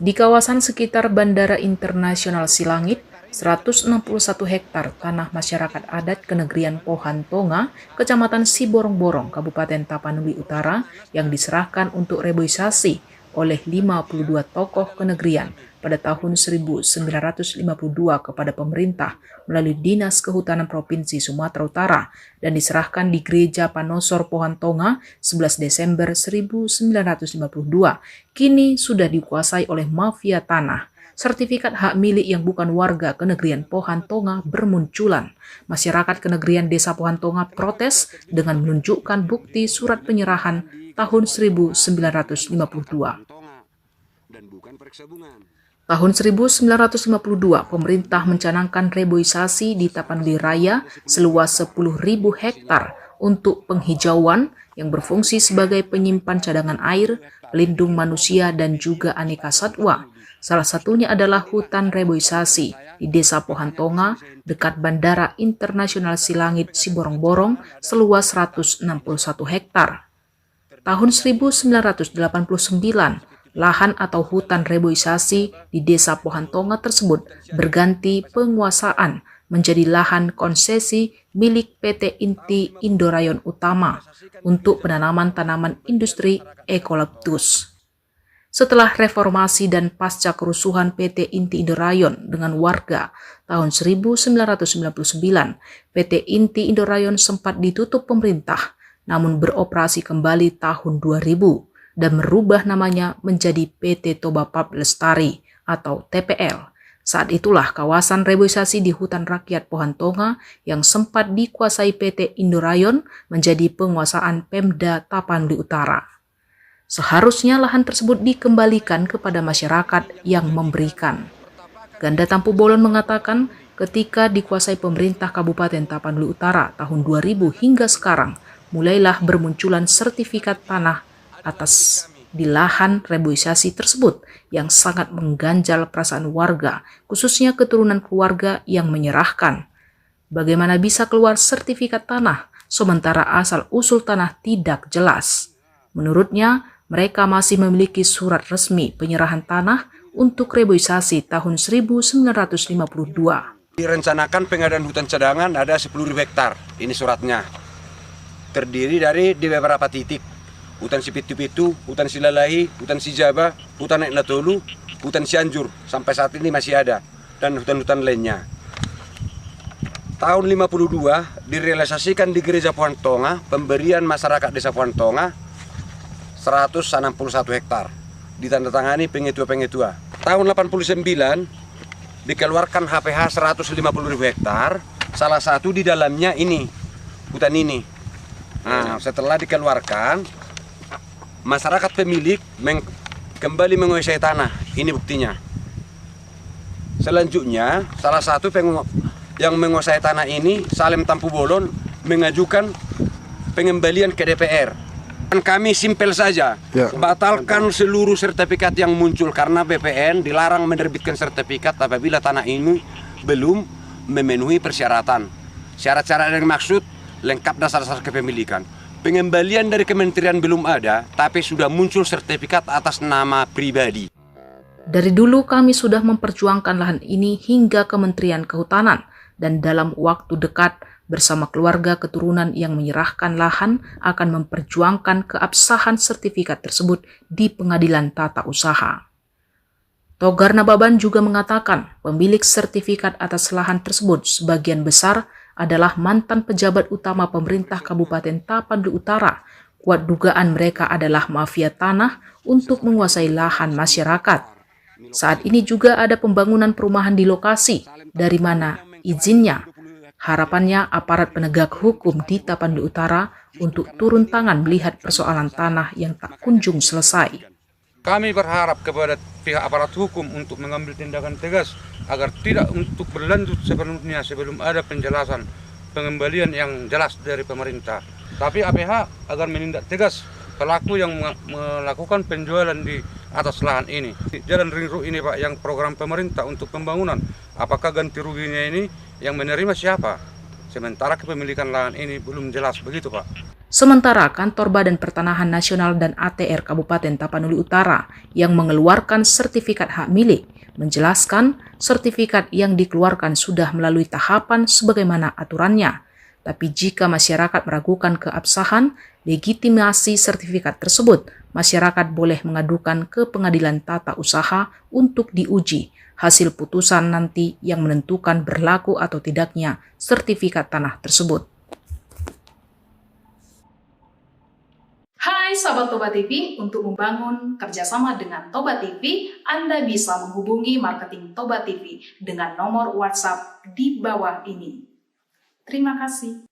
Di kawasan sekitar Bandara Internasional Silangit, 161 hektar tanah masyarakat adat Kenegrian Pohan Tonga, Kecamatan Siborong-Borong, Kabupaten Tapanuli Utara yang diserahkan untuk reboisasi oleh 52 tokoh kenegrian pada tahun 1952 kepada pemerintah melalui Dinas Kehutanan Provinsi Sumatera Utara dan diserahkan di Gereja Panosor Pohan Tonga 11 Desember 1952, kini sudah dikuasai oleh mafia tanah. Sertifikat hak milik yang bukan warga Kenegrian Pohan Tonga bermunculan. Masyarakat Kenegrian Desa Pohan Tonga protes dengan menunjukkan bukti surat penyerahan tahun 1952. Tahun 1952, pemerintah mencanangkan reboisasi di Tapanuli Raya seluas 10.000 hektar untuk penghijauan yang berfungsi sebagai penyimpan cadangan air, pelindung manusia, dan juga aneka satwa. Salah satunya adalah hutan reboisasi di Desa Pohan Tonga, dekat Bandara Internasional Silangit Siborong-Borong, seluas 161 hektar. Tahun 1989, lahan atau hutan reboisasi di Desa Pohan Tonga tersebut berganti penguasaan menjadi lahan konsesi milik PT Inti Indorayon Utama untuk penanaman tanaman industri eukaliptus. Setelah reformasi dan pasca kerusuhan PT Inti Indorayon dengan warga tahun 1999, PT Inti Indorayon sempat ditutup pemerintah, namun beroperasi kembali tahun 2000 dan merubah namanya menjadi PT Toba Pap Lestari atau TPL. Saat itulah kawasan reboisasi di hutan rakyat Pohan Tonga yang sempat dikuasai PT Indorayon menjadi penguasaan Pemda Tapanuli Utara. Seharusnya lahan tersebut dikembalikan kepada masyarakat yang memberikan. Ganda Tampu Bolon mengatakan ketika dikuasai pemerintah Kabupaten Tapanuli Utara tahun 2000 hingga sekarang, mulailah bermunculan sertifikat tanah atas di lahan reboisasi tersebut yang sangat mengganjal perasaan warga, khususnya keturunan keluarga yang menyerahkan. Bagaimana bisa keluar sertifikat tanah sementara asal-usul tanah tidak jelas? Menurutnya, mereka masih memiliki surat resmi penyerahan tanah untuk reboisasi tahun 1952. Direncanakan pengadaan hutan cadangan ada 10.000 hektar, ini suratnya. Terdiri dari di beberapa titik, hutan Sipitu-Pitu, hutan Silalahi, hutan Sijaba, hutan Eknatolu, hutan Cianjur, sampai saat ini masih ada, dan hutan-hutan lainnya. Tahun 52 direalisasikan di Gereja Pohan Tonga, pemberian masyarakat Desa Pohan Tonga 161 hektar, ditandatangani pengetua-pengetua. Tahun 89 dikeluarkan HPH 150.000 hektar, salah satu di dalamnya ini, hutan ini. Nah, setelah dikeluarkan, masyarakat pemilik kembali menguasai tanah, ini buktinya. Selanjutnya, salah satu yang menguasai tanah ini, Salim Tampu Bolon, mengajukan pengembalian ke DPR. Kami simpel saja, batalkan seluruh sertifikat yang muncul karena BPN dilarang menerbitkan sertifikat apabila tanah ini belum memenuhi persyaratan. Syarat-syarat yang dimaksud lengkap dasar-dasar kepemilikan. Pengembalian dari kementerian belum ada, tapi sudah muncul sertifikat atas nama pribadi. Dari dulu kami sudah memperjuangkan lahan ini hingga Kementerian Kehutanan, dan dalam waktu dekat bersama keluarga keturunan yang menyerahkan lahan akan memperjuangkan keabsahan sertifikat tersebut di Pengadilan Tata Usaha. Togar Nababan juga mengatakan pemilik sertifikat atas lahan tersebut sebagian besar adalah mantan pejabat utama pemerintah Kabupaten Tapanuli Utara. Kuat dugaan mereka adalah mafia tanah untuk menguasai lahan masyarakat. Saat ini juga ada pembangunan perumahan di lokasi, dari mana izinnya. Harapannya aparat penegak hukum di Tapanuli Utara untuk turun tangan melihat persoalan tanah yang tak kunjung selesai. Kami berharap kepada pihak aparat hukum untuk mengambil tindakan tegas agar tidak untuk berlanjut sebelumnya sebelum ada penjelasan pengembalian yang jelas dari pemerintah. Tapi APH agar menindak tegas pelaku yang melakukan penjualan di atas lahan ini. Jalan Ring Road ini Pak, yang program pemerintah untuk pembangunan, apakah ganti ruginya ini yang menerima siapa? Sementara kepemilikan lahan ini belum jelas, begitu Pak. Sementara Kantor Badan Pertanahan Nasional dan ATR Kabupaten Tapanuli Utara yang mengeluarkan sertifikat hak milik menjelaskan sertifikat yang dikeluarkan sudah melalui tahapan sebagaimana aturannya. Tapi jika masyarakat meragukan keabsahan legitimasi sertifikat tersebut, masyarakat boleh mengadukan ke Pengadilan Tata Usaha untuk diuji. Hasil putusan nanti yang menentukan berlaku atau tidaknya sertifikat tanah tersebut. Hai sahabat Toba TV, untuk membangun kerjasama dengan Toba TV, Anda bisa menghubungi marketing Toba TV dengan nomor WhatsApp di bawah ini. Terima kasih.